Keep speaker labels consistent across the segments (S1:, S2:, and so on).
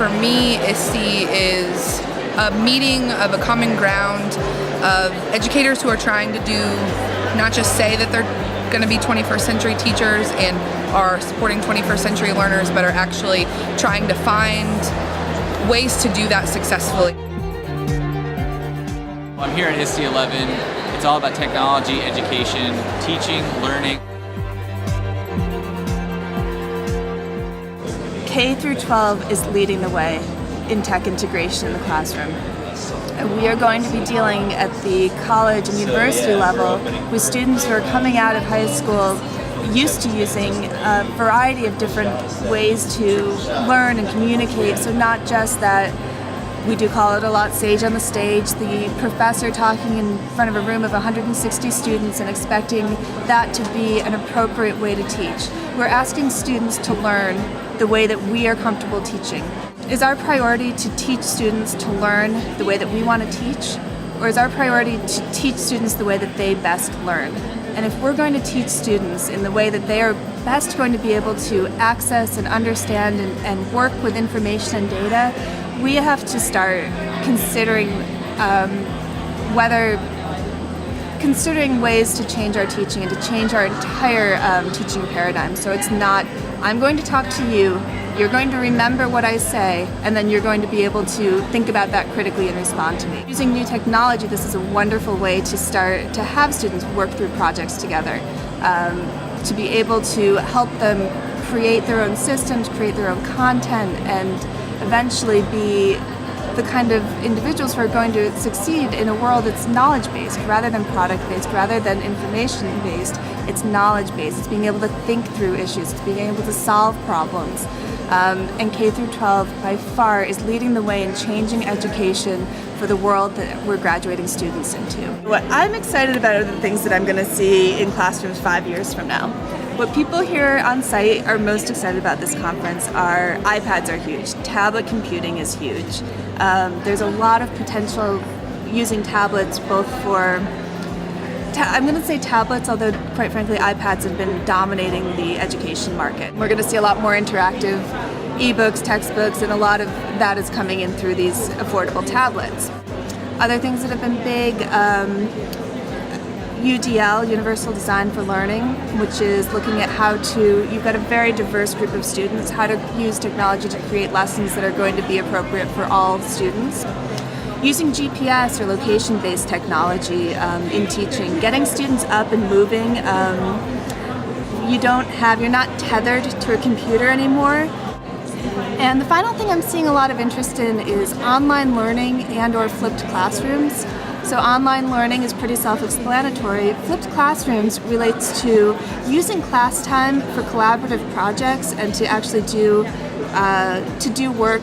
S1: for me, ISTE is a meeting of a common ground of educators who are trying to do, not just say that they're going to be 21st century teachers and are supporting 21st century learners, but are actually trying to find ways to do that successfully.
S2: I'm here at ISTE 11. It's all about technology, education, teaching, learning.
S3: K through 12 is leading the way in tech integration in the classroom. We are going to be dealing at the college and university level with students who are coming out of high school used to using a variety of different ways to learn and communicate. So not just that, we do call it a lot sage on the stage, the professor talking in front of a room of 160 students and expecting that to be an appropriate way to teach. We're asking students to learn the way that we are comfortable teaching. Is our priority to teach students to learn the way that we want to teach? Or is our priority to teach students the way that they best learn? And if we're going to teach students in the way that they are best going to be able to access and understand and work with information and data, we have to start considering considering ways to change our teaching and to change our entire teaching paradigm. So it's not, I'm going to talk to you, you're going to remember what I say, and then you're going to be able to think about that critically and respond to me. Using new technology, this is a wonderful way to start to have students work through projects together, to be able to help them create their own systems, create their own content, and eventually be the kind of individuals who are going to succeed in a world that's knowledge-based rather than product-based, rather than information-based. It's knowledge-based. It's being able to think through issues. It's being able to solve problems. And K through 12 by far is leading the way in changing education for the world that we're graduating students into. What I'm excited about are the things that I'm going to see in classrooms 5 years from now. What people here on site are most excited about this conference are iPads are huge. Tablet computing is huge. There's a lot of potential using tablets both for, I'm going to say tablets, although quite frankly iPads have been dominating the education market. We're going to see a lot more interactive ebooks, textbooks, and a lot of that is coming in through these affordable tablets. Other things that have been big, UDL, Universal Design for Learning, which is looking at how to, you've got a very diverse group of students, how to use technology to create lessons that are going to be appropriate for all students. Using GPS or location-based technology in teaching, getting students up and moving. You're not tethered to a computer anymore. And the final thing I'm seeing a lot of interest in is online learning and or flipped classrooms. So online learning is pretty self-explanatory. Flipped classrooms relates to using class time for collaborative projects and to actually do work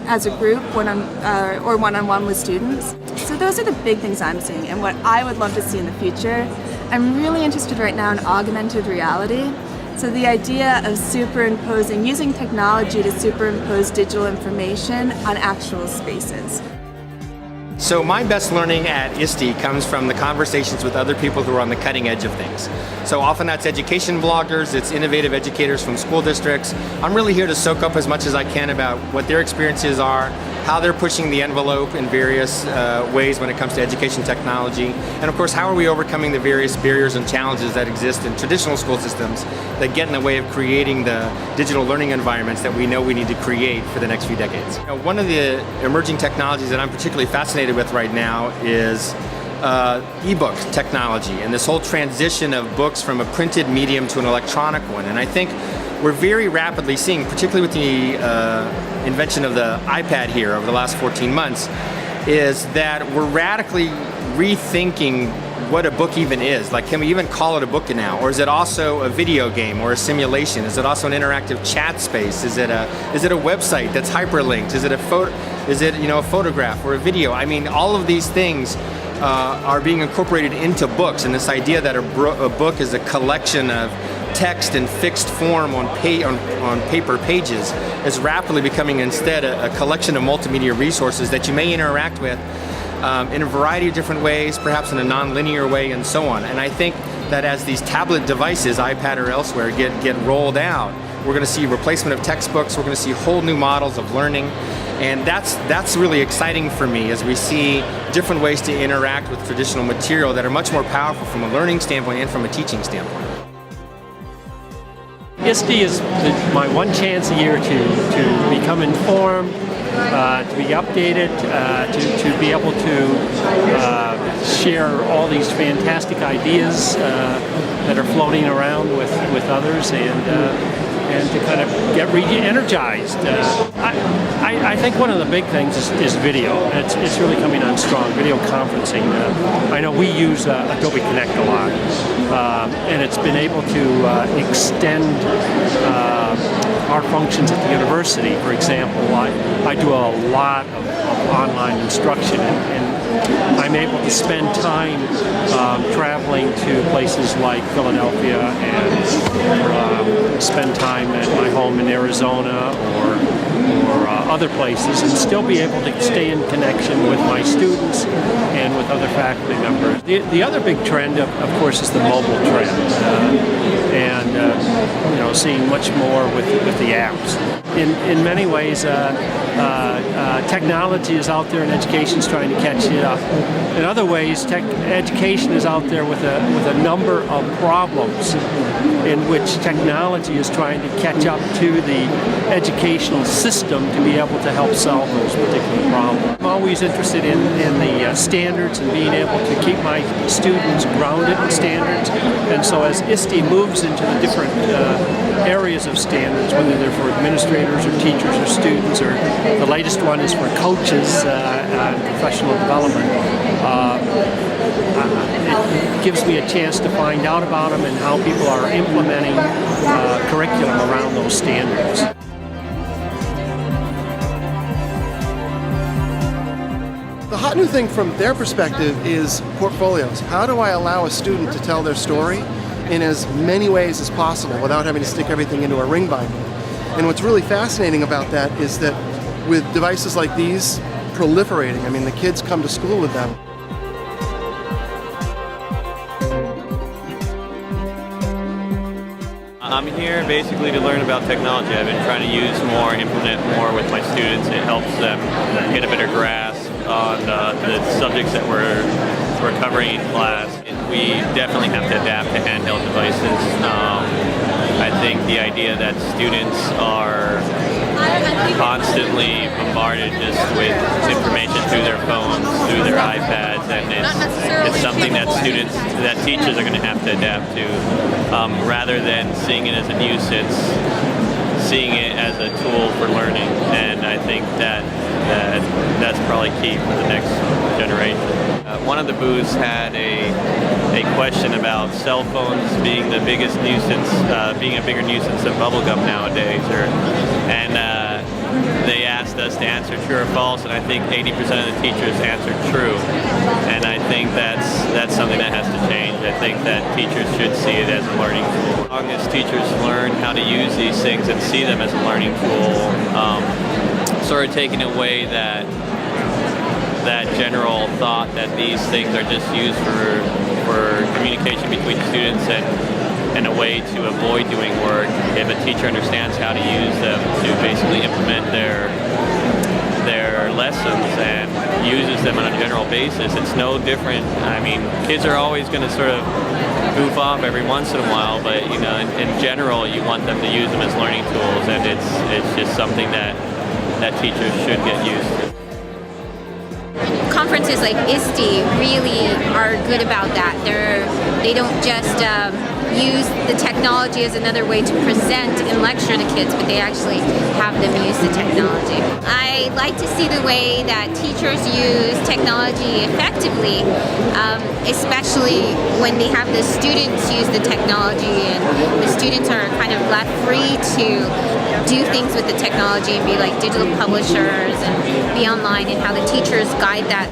S3: as a group or one-on-one with students. So those are the big things I'm seeing and what I would love to see in the future. I'm really interested right now in augmented reality. So the idea of using technology to superimpose digital information on actual spaces.
S4: So my best learning at ISTE comes from the conversations with other people who are on the cutting edge of things. So often that's education bloggers, it's innovative educators from school districts. I'm really here to soak up as much as I can about what their experiences are, how they're pushing the envelope in various ways when it comes to education technology, and of course how are we overcoming the various barriers and challenges that exist in traditional school systems that get in the way of creating the digital learning environments that we know we need to create for the next few decades. Now, one of the emerging technologies that I'm particularly fascinated with right now is ebook technology and this whole transition of books from a printed medium to an electronic one. And I think we're very rapidly seeing, particularly with the invention of the iPad here over the last 14 months, is that we're radically rethinking what a book even is. Like, can we even call it a book now? Or is it also a video game or a simulation? Is it also an interactive chat space? Is it a website that's hyperlinked? Is it a photograph or a video? I mean, all of these things are being incorporated into books, and this idea that a book is a collection of text in fixed form on paper pages is rapidly becoming instead a collection of multimedia resources that you may interact with in a variety of different ways, perhaps in a non-linear way, and so on. And I think that as these tablet devices, iPad or elsewhere, get rolled out, We're going to see replacement of textbooks. We're going to see whole new models of learning. And that's really exciting for me as we see different ways to interact with traditional material that are much more powerful from a learning standpoint and from a teaching standpoint.
S5: ISTE is my one chance a year to become informed, to be updated, to be able to share all these fantastic ideas that are floating around with others, and to kind of get re-energized. I think one of the big things is video. It's really coming on strong, video conferencing. I know we use Adobe Connect a lot, and it's been able to extend our functions at the university. For example, I do a lot of online instruction, and I'm able to spend time traveling to places like Philadelphia and spend time at my home in Arizona or other places, and still be able to stay in connection with my students and with other faculty members. The other big trend, of course, is the mobile trend, and seeing much more with the apps. In many ways, technology is out there and education is trying to catch it up. In other ways, education is out there with a number of problems in which technology is trying to catch up to the educational system to be able to help solve those particular problems. I'm always interested in the standards and being able to keep my students grounded in standards. And so as ISTE moves into the different areas of standards, whether they're for administrators or teachers or students, or the latest one is for coaches and professional development, it gives me a chance to find out about them and how people are implementing curriculum around those standards.
S6: The hot new thing from their perspective is portfolios. How do I allow a student to tell their story in as many ways as possible without having to stick everything into a ring binder? And what's really fascinating about that is that with devices like these proliferating, I mean, the kids come to school with them.
S7: I'm here basically to learn about technology. I've been trying to use more, implement more with my students. It helps them get a better grasp on the subjects that we're covering in class. We definitely have to adapt to handheld devices. I think the idea that students are constantly bombarded just with information through their phones, through their iPads, and it's something that teachers are going to have to adapt to, rather than seeing it as a nuisance, seeing it as a tool for learning. And I think that's probably key for the next generation. One of the booths had a question about cell phones being the biggest nuisance, being a bigger nuisance than bubblegum nowadays, and they asked us to answer true or false, and I think 80% of the teachers answered true. And I think that's something that has to change. I think that teachers should see it as a learning tool. As long as teachers learn how to use these things and see them as a learning tool, sort of taking away that general thought that these things are just used for communication between students and a way to avoid doing work. If a teacher understands how to use them to basically implement their lessons and uses them on a general basis, it's no different. I mean, kids are always going to sort of goof off every once in a while, but in general, you want them to use them as learning tools, and it's just something that teachers should get used to.
S8: Conferences like ISTE really are good about that. They don't just use the technology as another way to present and lecture to kids, but they actually have them use the technology. I like to see the way that teachers use technology effectively, especially when they have the students use the technology and the students are kind of left free to do things with the technology and be like digital publishers and be online, and how the teachers guide that.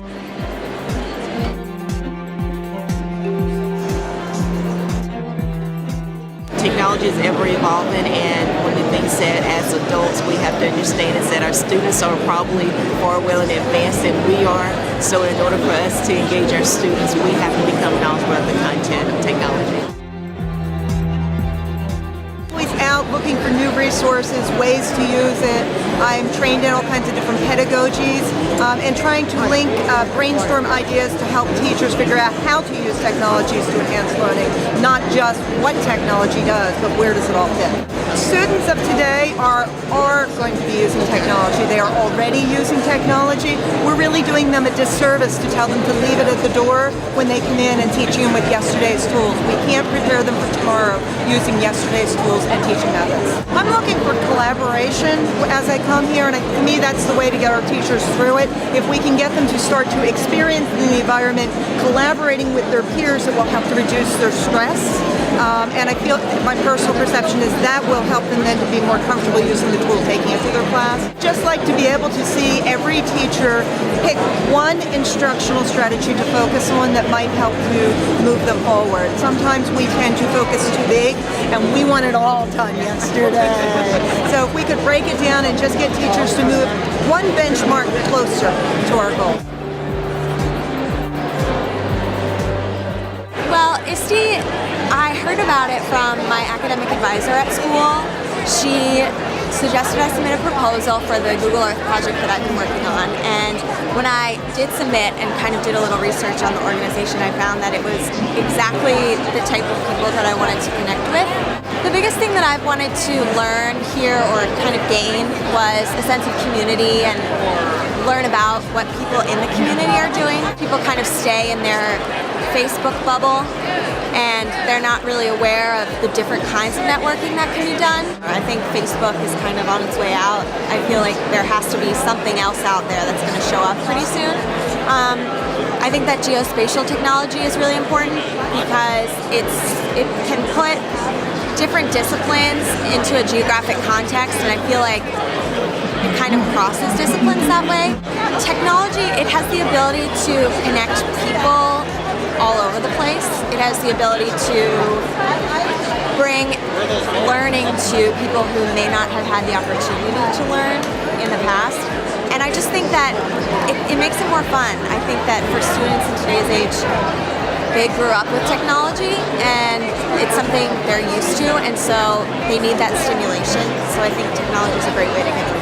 S9: Technology is ever evolving, and one of the things that as adults we have to understand is that our students are probably far well in advance than we are. So in order for us to engage our students, we have to become knowledgeable of the content of technology.
S10: Always out looking for new resources, ways to use it. I'm trained in all kinds of different pedagogies and trying to link brainstorm ideas to help teachers figure out how to use technologies to enhance learning, not just what technology does, but where does it all fit. Students of today are going to be using technology. They are already using technology. We're really doing them a disservice to tell them to leave it at the door when they come in and teaching them with yesterday's tools. We can't prepare them for tomorrow using yesterday's tools and teaching methods. I'm looking for collaboration as I come here, and to me that's the way to get our teachers through it. If we can get them to start to experience the environment, collaborating with their peers, it will help to reduce their stress. And I feel my personal perception is that will help them then to be more comfortable using the tool taking it to their class. Just like to be able to see every teacher pick one instructional strategy to focus on that might help to move them forward. Sometimes we tend to focus too big and we want it all done yesterday. So if we could break it down and just get teachers to move one benchmark closer to our goal.
S11: Well, ISTE, I heard about it from my academic advisor at school. She suggested I submit a proposal for the Google Earth project that I've been working on. And when I did submit and kind of did a little research on the organization, I found that it was exactly the type of people that I wanted to connect with. The biggest thing that I've wanted to learn here or kind of gain was a sense of community and learn about what people in the community are doing. People kind of stay in their Facebook bubble and they're not really aware of the different kinds of networking that can be done. I think Facebook is kind of on its way out. I feel like there has to be something else out there that's going to show up pretty soon. I think that geospatial technology is really important because it can put different disciplines into a geographic context, and I feel like it kind of crosses disciplines that way. Technology, it has the ability to connect people all over the place. It has the ability to bring learning to people who may not have had the opportunity to learn in the past. And I just think that it makes it more fun. I think that for students in today's age, they grew up with technology and it's something they're used to, and so they need that stimulation. So I think technology is a great way to get them